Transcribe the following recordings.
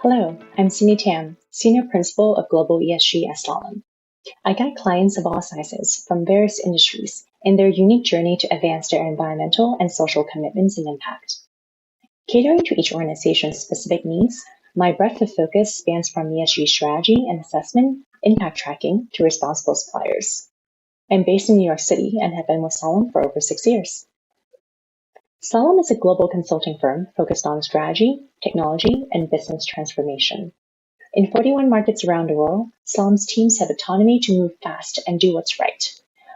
Hello, I'm Cindy Tam, Senior Principal of Global ESG at Slalom. I guide clients of all sizes from various industries in their unique journey to advance their environmental and social commitments and impact. Catering to each organization's specific needs, my breadth of focus spans from ESG strategy and assessment, impact tracking, to responsible suppliers. I'm based in New York City and have been with Slalom for over 6 years. Slalom is a global consulting firm focused on strategy, technology, and business transformation. In 41 markets around the world, Slalom's teams have autonomy to move fast and do what's right.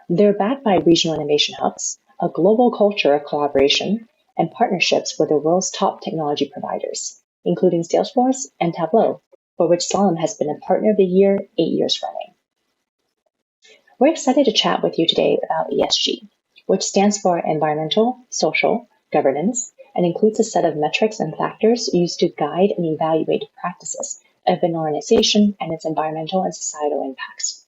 They're backed by regional innovation hubs, a global culture of collaboration, and partnerships with the world's top technology providers, including Salesforce and Tableau, for which Slalom has been a Partner of the Year 8 years running. We're excited to chat with you today about ESG, which stands for Environmental, Social, Governance, and includes a set of metrics and factors used to guide and evaluate practices of an organization and its environmental and societal impacts.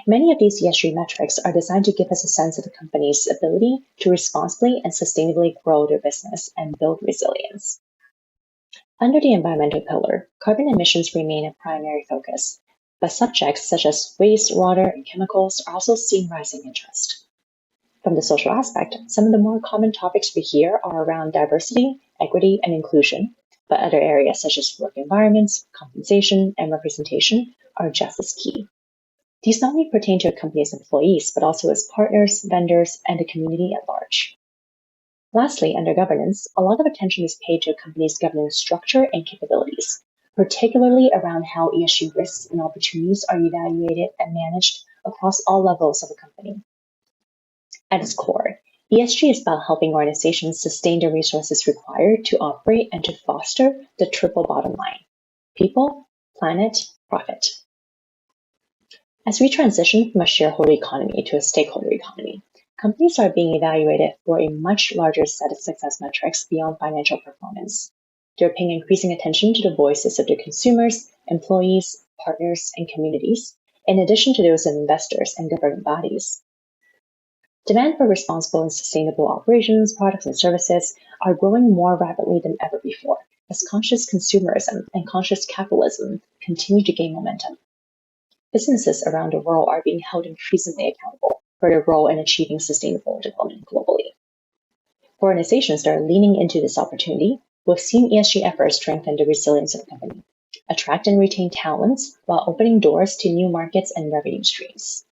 Many of these ESG metrics are designed to give us a sense of a company's ability to responsibly and sustainably grow their business and build resilience. Under the environmental pillar, carbon emissions remain a primary focus, but subjects such as waste, water, and chemicals are also seeing rising interest. From the social aspect, some of the more common topics we hear are around diversity, equity, and inclusion, but other areas such as work environments, compensation, and representation are just as key. These not only pertain to a company's employees, but also its partners, vendors, and the community at large. Lastly, under governance, a lot of attention is paid to a company's governance structure and capabilities, particularly around how ESG risks and opportunities are evaluated and managed across all levels of a company. At its core, ESG is about helping organizations sustain the resources required to operate and to foster the triple bottom line: people, planet, profit. As we transition from a shareholder economy to a stakeholder economy, companies are being evaluated for a much larger set of success metrics beyond financial performance. They're paying increasing attention to the voices of their consumers, employees, partners, and communities, in addition to those of investors and government bodies. Demand for responsible and sustainable operations, products, and services are growing more rapidly than ever before, as conscious consumerism and conscious capitalism continue to gain momentum. Businesses around the world are being held increasingly accountable for their role in achieving sustainable development globally. For organizations that are leaning into this opportunity, we've seen ESG efforts strengthen the resilience of the company, attract and retain talents while opening doors to new markets and revenue streams.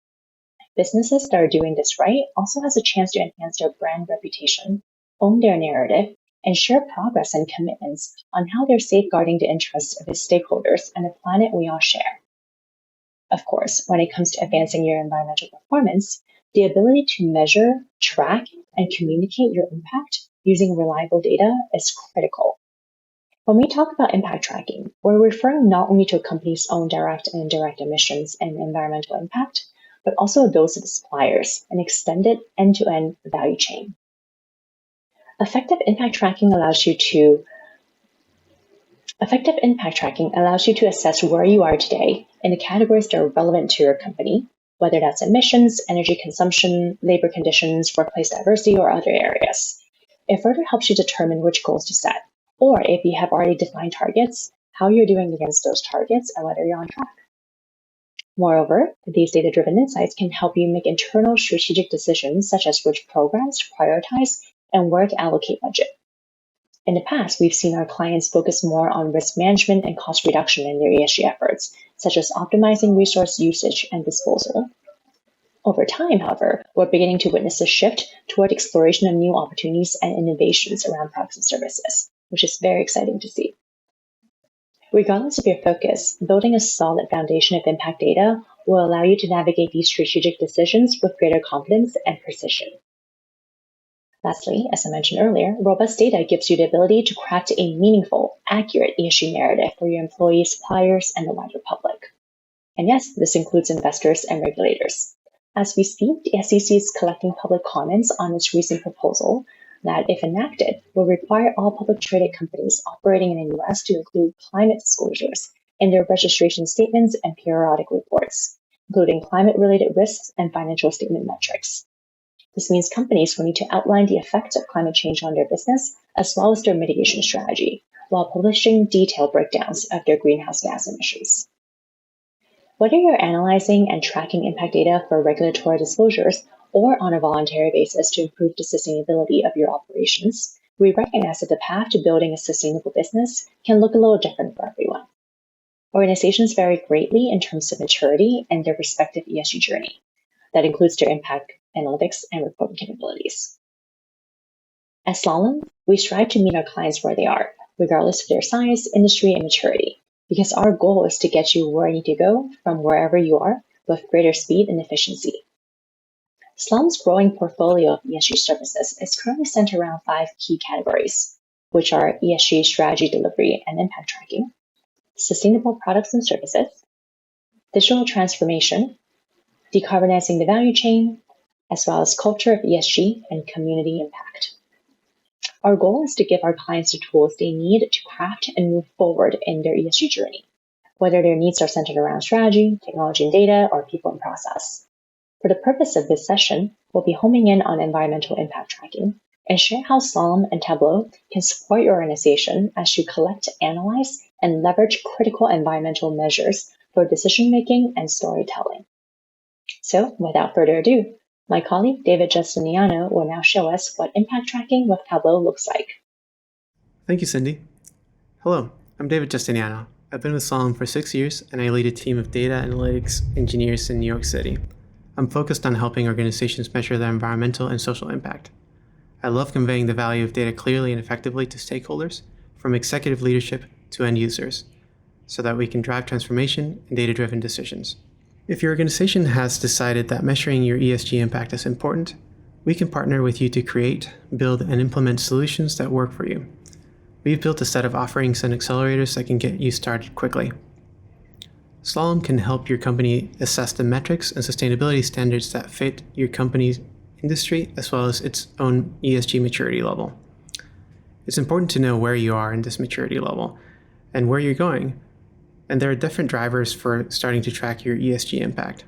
Businesses that are doing this right also has a chance to enhance their brand reputation, own their narrative, and share progress and commitments on how they're safeguarding the interests of its stakeholders and the planet we all share. Of course, when it comes to advancing your environmental performance, the ability to measure, track, and communicate your impact using reliable data is critical. When we talk about impact tracking, we're referring not only to a company's own direct and indirect emissions and environmental impact, but also those of the suppliers, an extended end-to-end value chain. Effective impact tracking allows you to assess where you are today in the categories that are relevant to your company, whether that's emissions, energy consumption, labor conditions, workplace diversity, or other areas. It further helps you determine which goals to set, or if you have already defined targets, how you're doing against those targets and whether you're on track. Moreover, these data-driven insights can help you make internal strategic decisions such as which programs to prioritize and where to allocate budget. In the past, we've seen our clients focus more on risk management and cost reduction in their ESG efforts, such as optimizing resource usage and disposal. Over time, however, we're beginning to witness a shift toward exploration of new opportunities and innovations around products and services, which is very exciting to see. Regardless of your focus, building a solid foundation of impact data will allow you to navigate these strategic decisions with greater confidence and precision. Lastly, as I mentioned earlier, robust data gives you the ability to craft a meaningful, accurate ESG narrative for your employees, suppliers, and the wider public. And yes, this includes investors and regulators. As we speak, the SEC is collecting public comments on its recent proposal that, if enacted, will require all public traded companies operating in the U.S. to include climate disclosures in their registration statements and periodic reports, including climate-related risks and financial statement metrics. This means companies will need to outline the effects of climate change on their business, as well as their mitigation strategy, while publishing detailed breakdowns of their greenhouse gas emissions. Whether you're analyzing and tracking impact data for regulatory disclosures or on a voluntary basis to improve the sustainability of your operations, we recognize that the path to building a sustainable business can look a little different for everyone. Organizations vary greatly in terms of maturity and their respective ESG journey. That includes their impact analytics and reporting capabilities. At Slalom, we strive to meet our clients where they are, regardless of their size, industry, and maturity, because our goal is to get you where you need to go from wherever you are with greater speed and efficiency. Slalom's growing portfolio of ESG services is currently centered around 5 key categories, which are ESG strategy delivery and impact tracking, sustainable products and services, digital transformation, decarbonizing the value chain, as well as culture of ESG and community impact. Our goal is to give our clients the tools they need to craft and move forward in their ESG journey, whether their needs are centered around strategy, technology and data, or people and process. For the purpose of this session, we'll be homing in on environmental impact tracking and share how Slalom and Tableau can support your organization as you collect, analyze, and leverage critical environmental measures for decision-making and storytelling. So, without further ado, my colleague David Justiniano will now show us what impact tracking with Tableau looks like. Thank you, Cindy. Hello, I'm David Justiniano. I've been with Slalom for 6 years, and I lead a team of data analytics engineers in New York City. I'm focused on helping organizations measure their environmental and social impact. I love conveying the value of data clearly and effectively to stakeholders, from executive leadership to end users, so that we can drive transformation and data-driven decisions. If your organization has decided that measuring your ESG impact is important, we can partner with you to create, build, and implement solutions that work for you. We've built a set of offerings and accelerators that can get you started quickly. Slalom can help your company assess the metrics and sustainability standards that fit your company's industry as well as its own ESG maturity level. It's important to know where you are in this maturity level and where you're going. And there are different drivers for starting to track your ESG impact.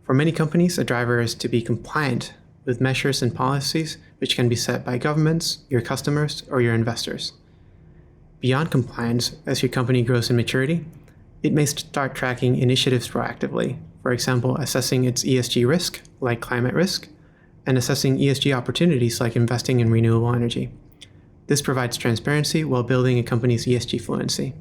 For many companies, a driver is to be compliant with measures and policies which can be set by governments, your customers, or your investors. Beyond compliance, as your company grows in maturity, it may start tracking initiatives proactively, for example, assessing its ESG risk, like climate risk, and assessing ESG opportunities like investing in renewable energy. This provides transparency while building a company's ESG fluency.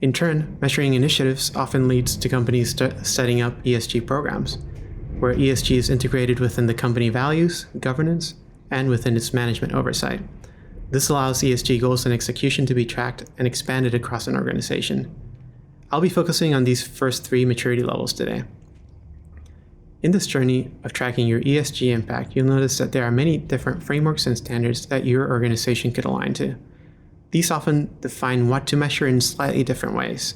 In turn, measuring initiatives often leads to companies setting up ESG programs, where ESG is integrated within the company values, governance, and within its management oversight. This allows ESG goals and execution to be tracked and expanded across an organization. I'll be focusing on these first 3 maturity levels today. In this journey of tracking your ESG impact, you'll notice that there are many different frameworks and standards that your organization could align to. These often define what to measure in slightly different ways.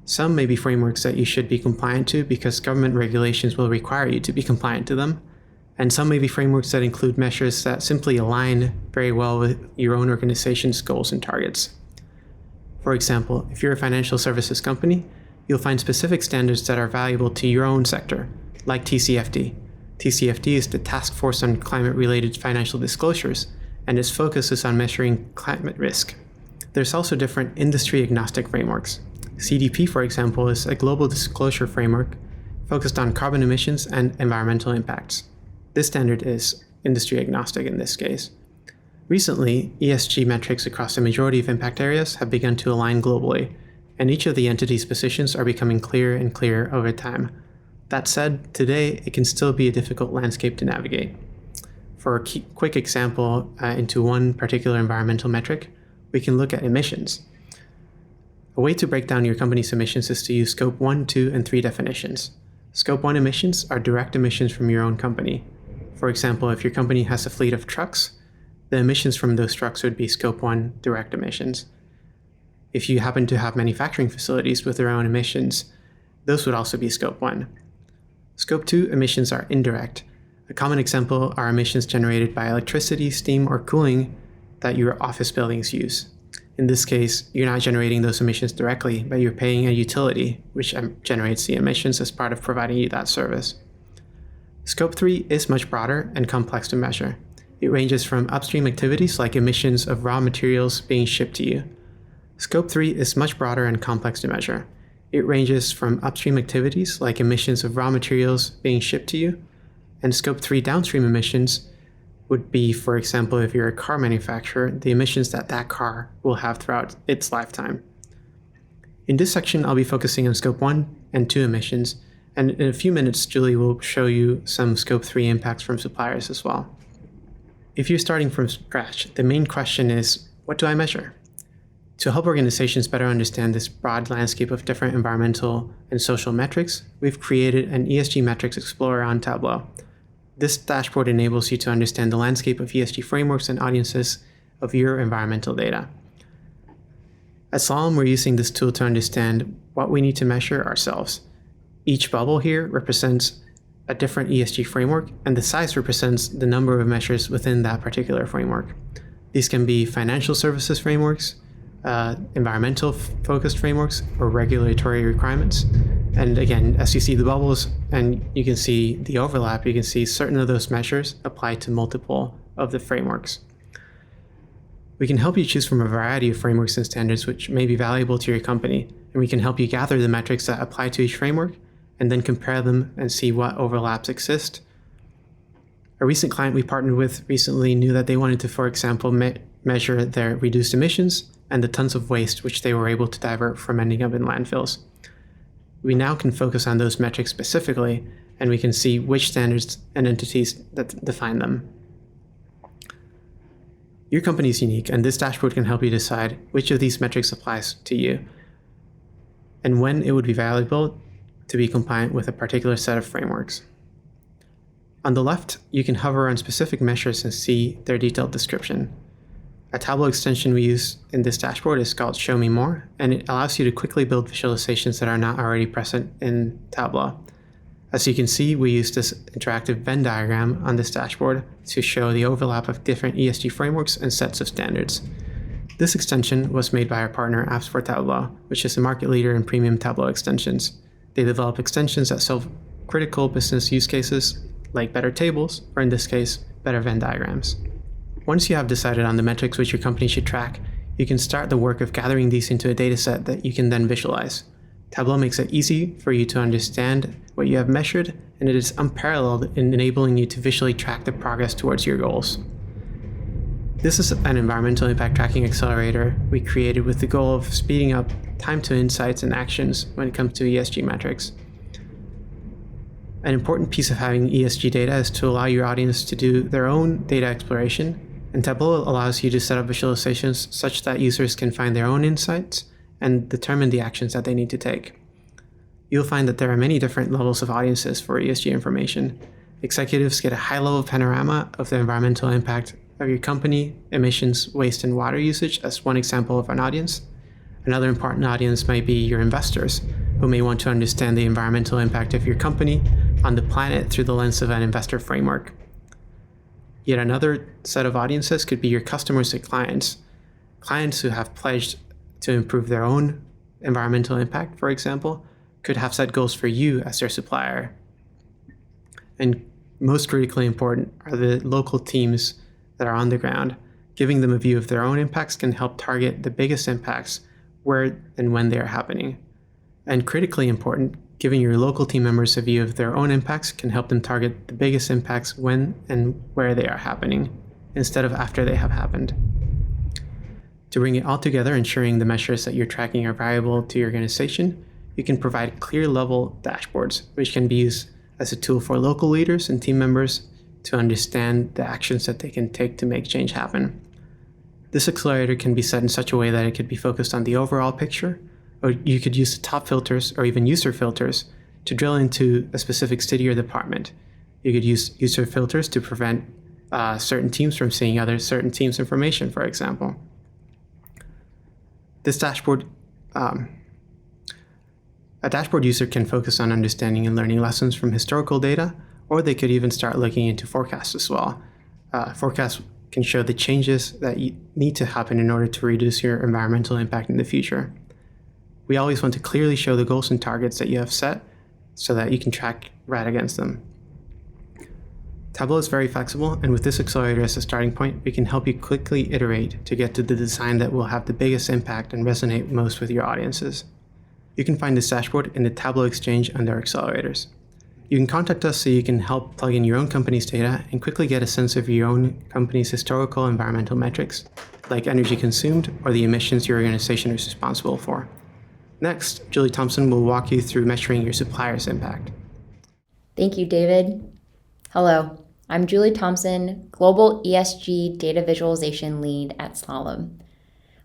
Some may be frameworks that you should be compliant to because government regulations will require you to be compliant to them, and some may be frameworks that include measures that simply align very well with your own organization's goals and targets. For example, if you're a financial services company, you'll find specific standards that are valuable to your own sector, like TCFD. TCFD is the Task Force on Climate-Related Financial Disclosures, and its focus is on measuring climate risk. There's also different industry-agnostic frameworks. CDP, for example, is a global disclosure framework focused on carbon emissions and environmental impacts. This standard is industry-agnostic in this case. Recently, ESG metrics across the majority of impact areas have begun to align globally, and each of the entity's positions are becoming clearer and clearer over time. That said, today it can still be a difficult landscape to navigate. For a quick example into one particular environmental metric, we can look at emissions. A way to break down your company's emissions is to use Scope 1, 2, and 3 definitions. Scope 1 emissions are direct emissions from your own company. For example, if your company has a fleet of trucks, the emissions from those trucks would be Scope 1 direct emissions. If you happen to have manufacturing facilities with their own emissions, those would also be Scope 1. Scope 2 emissions are indirect. A common example are emissions generated by electricity, steam, or cooling that your office buildings use. In this case, you're not generating those emissions directly, but you're paying a utility, which generates the emissions as part of providing you that service. Scope 3 is much broader and complex to measure. It ranges from upstream activities like emissions of raw materials being shipped to you. Scope 3 is much broader and complex to measure. It ranges from upstream activities like emissions of raw materials being shipped to you, and Scope 3 downstream emissions would be, for example, if you're a car manufacturer, the emissions that car will have throughout its lifetime. In this section, I'll be focusing on Scope 1 and 2 emissions, and in a few minutes, Julie will show you some Scope 3 impacts from suppliers as well. If you're starting from scratch, the main question is, what do I measure? To help organizations better understand this broad landscape of different environmental and social metrics, we've created an ESG metrics explorer on Tableau. This dashboard enables you to understand the landscape of ESG frameworks and audiences of your environmental data. At Slalom, we're using this tool to understand what we need to measure ourselves. Each bubble here represents a different ESG framework, and the size represents the number of measures within that particular framework. These can be financial services frameworks, environmental focused frameworks, or regulatory requirements. And again, as you see the bubbles and you can see the overlap, you can see certain of those measures apply to multiple of the frameworks. We can help you choose from a variety of frameworks and standards which may be valuable to your company, and we can help you gather the metrics that apply to each framework and then compare them and see what overlaps exist. A recent client we partnered with recently knew that they wanted to, for example, measure their reduced emissions and the tons of waste which they were able to divert from ending up in landfills. We now can focus on those metrics specifically, and we can see which standards and entities that define them. Your company is unique, and this dashboard can help you decide which of these metrics applies to you and when it would be valuable to be compliant with a particular set of frameworks. On the left, you can hover on specific measures and see their detailed description. A Tableau extension we use in this dashboard is called Show Me More, and it allows you to quickly build visualizations that are not already present in Tableau. As you can see, we use this interactive Venn diagram on this dashboard to show the overlap of different ESG frameworks and sets of standards. This extension was made by our partner Apps for Tableau, which is a market leader in premium Tableau extensions. They develop extensions that solve critical business use cases like better tables, or in this case, better Venn diagrams. Once you have decided on the metrics which your company should track, you can start the work of gathering these into a data set that you can then visualize. Tableau makes it easy for you to understand what you have measured, and it is unparalleled in enabling you to visually track the progress towards your goals. This is an environmental impact tracking accelerator we created with the goal of speeding up time to insights and actions when it comes to ESG metrics. An important piece of having ESG data is to allow your audience to do their own data exploration, and Tableau allows you to set up visualizations such that users can find their own insights and determine the actions that they need to take. You'll find that there are many different levels of audiences for ESG information. Executives get a high-level panorama of the environmental impact of your company, emissions, waste, and water usage as one example of an audience. Another important audience might be your investors, who may want to understand the environmental impact of your company on the planet through the lens of an investor framework. Yet another set of audiences could be your customers and clients. Clients who have pledged to improve their own environmental impact, for example, could have set goals for you as their supplier. And most critically important are the local teams that are on the ground. Giving them a view of their own impacts can help target the biggest impacts where and when they are happening. And critically important, giving your local team members a view of their own impacts can help them target the biggest impacts when and where they are happening, instead of after they have happened. To bring it all together, ensuring the measures that you're tracking are valuable to your organization, you can provide clear level dashboards, which can be used as a tool for local leaders and team members to understand the actions that they can take to make change happen. This accelerator can be set in such a way that it could be focused on the overall picture, or you could use the top filters or even user filters to drill into a specific city or department. You could use user filters to prevent certain teams from seeing other certain teams' information, for example. This dashboard, a dashboard user can focus on understanding and learning lessons from historical data, or they could even start looking into forecasts as well. Forecasts can show the changes that you need to happen in order to reduce your environmental impact in the future. We always want to clearly show the goals and targets that you have set so that you can track right against them. Tableau is very flexible, and with this accelerator as a starting point, we can help you quickly iterate to get to the design that will have the biggest impact and resonate most with your audiences. You can find this dashboard in the Tableau Exchange under accelerators. You can contact us so you can help plug in your own company's data and quickly get a sense of your own company's historical environmental metrics, like energy consumed or the emissions your organization is responsible for. Next, Julie Thompson will walk you through measuring your supplier's impact. Thank you, David. Hello, I'm Julie Thompson, Global ESG Data Visualization Lead at Slalom.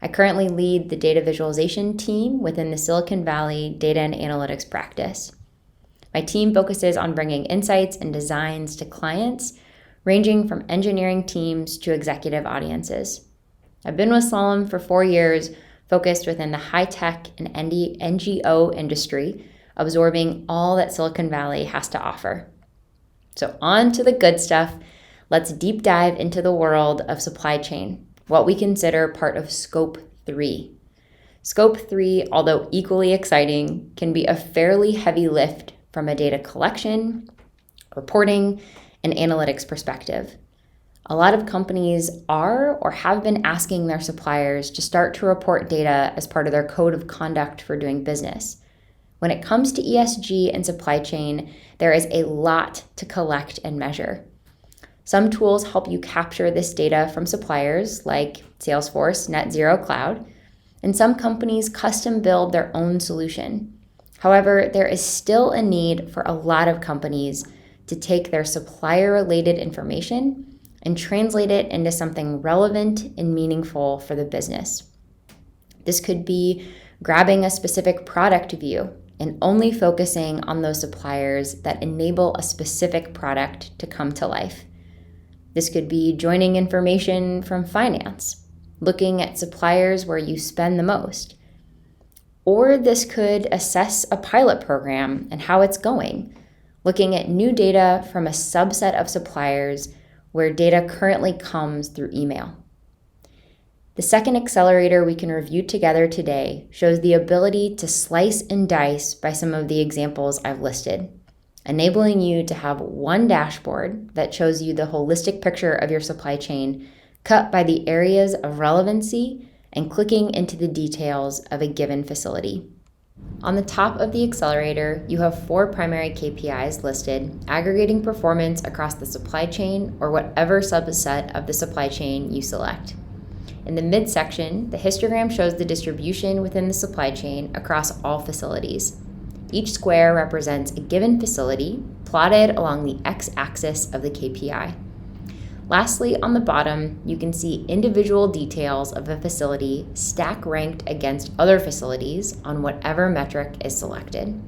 I currently lead the data visualization team within the Silicon Valley Data and Analytics practice. My team focuses on bringing insights and designs to clients, ranging from engineering teams to executive audiences. I've been with Slalom for 4 years, focused within the high-tech and NGO industry, absorbing all that Silicon Valley has to offer. So on to the good stuff. Let's deep dive into the world of supply chain, what we consider part of Scope 3. Scope 3, although equally exciting, can be a fairly heavy lift from a data collection, reporting, and analytics perspective. A lot of companies are or have been asking their suppliers to start to report data as part of their code of conduct for doing business. When it comes to ESG and supply chain, there is a lot to collect and measure. Some tools help you capture this data from suppliers like Salesforce Net Zero Cloud, and some companies custom build their own solution. However, there is still a need for a lot of companies to take their supplier-related information and translate it into something relevant and meaningful for the business. This could be grabbing a specific product view and only focusing on those suppliers that enable a specific product to come to life. This could be joining information from finance, looking at suppliers where you spend the most. Or this could assess a pilot program and how it's going, looking at new data from a subset of suppliers where data currently comes through email. The second accelerator we can review together today shows the ability to slice and dice by some of the examples I've listed, enabling you to have one dashboard that shows you the holistic picture of your supply chain cut by the areas of relevancy and clicking into the details of a given facility. On the top of the accelerator, you have 4 primary KPIs listed, aggregating performance across the supply chain or whatever subset of the supply chain you select. In the midsection, the histogram shows the distribution within the supply chain across all facilities. Each square represents a given facility plotted along the x-axis of the KPI. Lastly, on the bottom, you can see individual details of a facility stack ranked against other facilities on whatever metric is selected.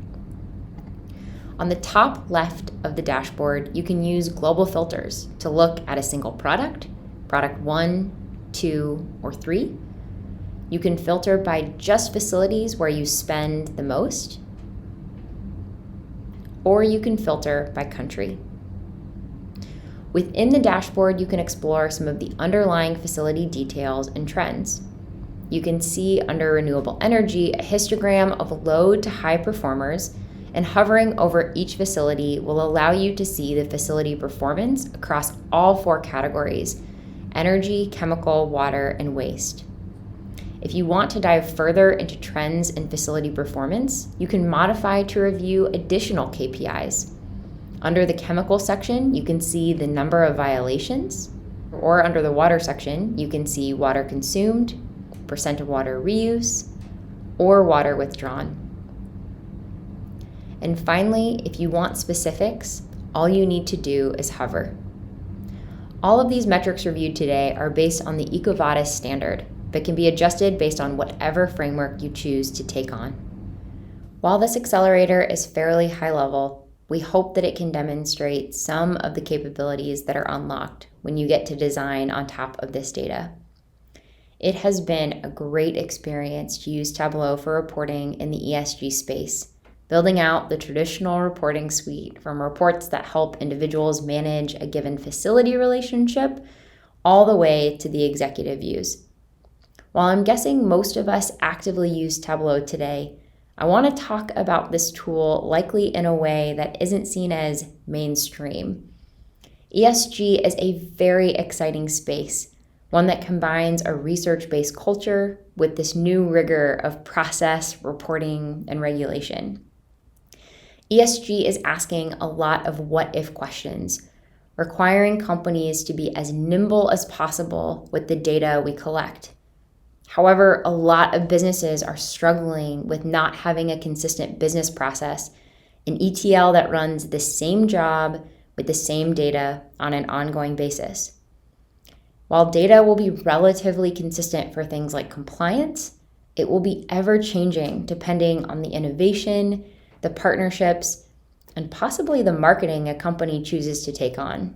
On the top left of the dashboard, you can use global filters to look at a single product 1, 2, or 3. You can filter by just facilities where you spend the most, or you can filter by country. Within the dashboard, you can explore some of the underlying facility details and trends. You can see under renewable energy a histogram of low to high performers, and hovering over each facility will allow you to see the facility performance across all 4 categories: energy, chemical, water, and waste. If you want to dive further into trends in facility performance, you can modify to review additional KPIs. Under the chemical section, you can see the number of violations, or under the water section, you can see water consumed, percent of water reuse, or water withdrawn. And finally, if you want specifics, all you need to do is hover. All of these metrics reviewed today are based on the EcoVadis standard, but can be adjusted based on whatever framework you choose to take on. While this accelerator is fairly high level, we hope that it can demonstrate some of the capabilities that are unlocked when you get to design on top of this data. It has been a great experience to use Tableau for reporting in the ESG space, building out the traditional reporting suite from reports that help individuals manage a given facility relationship all the way to the executive views. While I'm guessing most of us actively use Tableau today, I want to talk about this tool likely in a way that isn't seen as mainstream. ESG is a very exciting space, one that combines a research-based culture with this new rigor of process, reporting, and regulation. ESG is asking a lot of what-if questions, requiring companies to be as nimble as possible with the data we collect. However, a lot of businesses are struggling with not having a consistent business process, an ETL that runs the same job with the same data on an ongoing basis. While data will be relatively consistent for things like compliance, it will be ever-changing depending on the innovation, the partnerships, and possibly the marketing a company chooses to take on.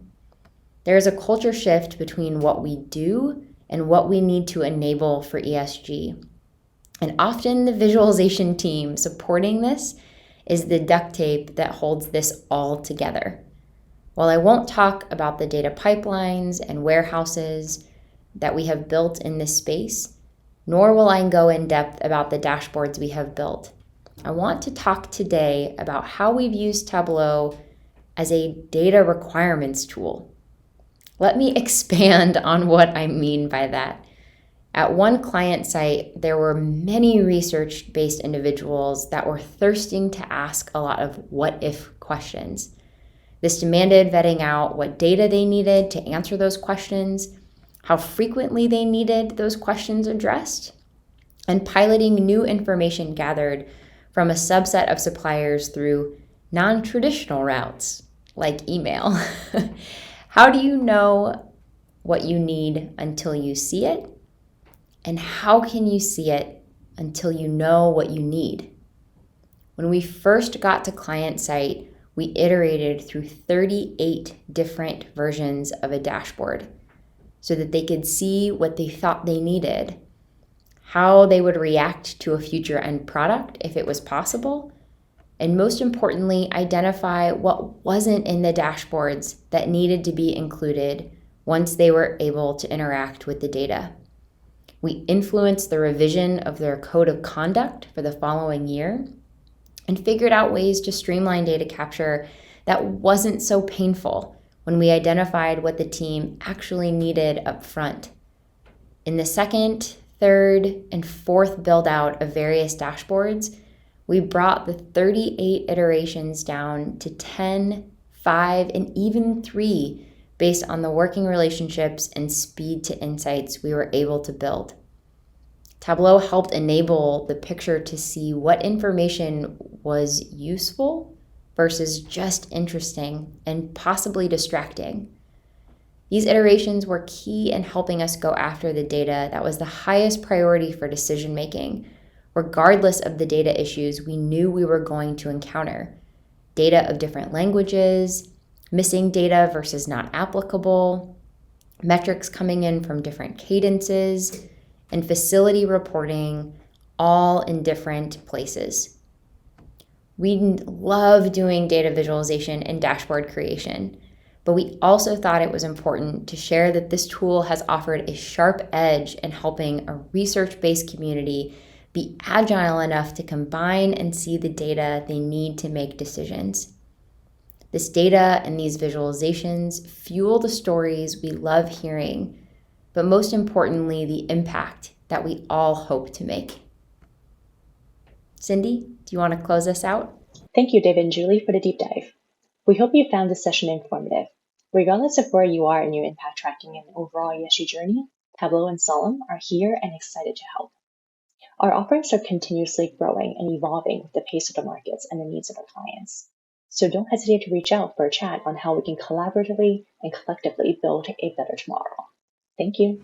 There is a culture shift between what we do and what we need to enable for ESG. And often the visualization team supporting this is the duct tape that holds this all together. While I won't talk about the data pipelines and warehouses that we have built in this space, nor will I go in depth about the dashboards we have built, I want to talk today about how we've used Tableau as a data requirements tool. Let me expand on what I mean by that. At one client site, there were many research-based individuals that were thirsting to ask a lot of what-if questions. This demanded vetting out what data they needed to answer those questions, how frequently they needed those questions addressed, and piloting new information gathered from a subset of suppliers through non-traditional routes, like email. How do you know what you need until you see it? And how can you see it until you know what you need? When we first got to client site, we iterated through 38 different versions of a dashboard so that they could see what they thought they needed, how they would react to a future end product if it was possible, and most importantly, identify what wasn't in the dashboards that needed to be included once they were able to interact with the data. We influenced the revision of their code of conduct for the following year and figured out ways to streamline data capture that wasn't so painful when we identified what the team actually needed up front. In the second, third, and fourth build out of various dashboards, we brought the 38 iterations down to 10, 5, and even 3 based on the working relationships and speed to insights we were able to build. Tableau helped enable the picture to see what information was useful versus just interesting and possibly distracting. These iterations were key in helping us go after the data that was the highest priority for decision making, regardless of the data issues we knew we were going to encounter. Data of different languages, missing data versus not applicable, metrics coming in from different cadences, and facility reporting, all in different places. We love doing data visualization and dashboard creation, but we also thought it was important to share that this tool has offered a sharp edge in helping a research-based community be agile enough to combine and see the data they need to make decisions. This data and these visualizations fuel the stories we love hearing, but most importantly, the impact that we all hope to make. Cindy, do you want to close us out? Thank you, David and Julie, for the deep dive. We hope you found this session informative. Regardless of where you are in your impact tracking and overall ESG journey, Tableau and Slalom are here and excited to help. Our offerings are continuously growing and evolving with the pace of the markets and the needs of our clients. So don't hesitate to reach out for a chat on how we can collaboratively and collectively build a better tomorrow. Thank you.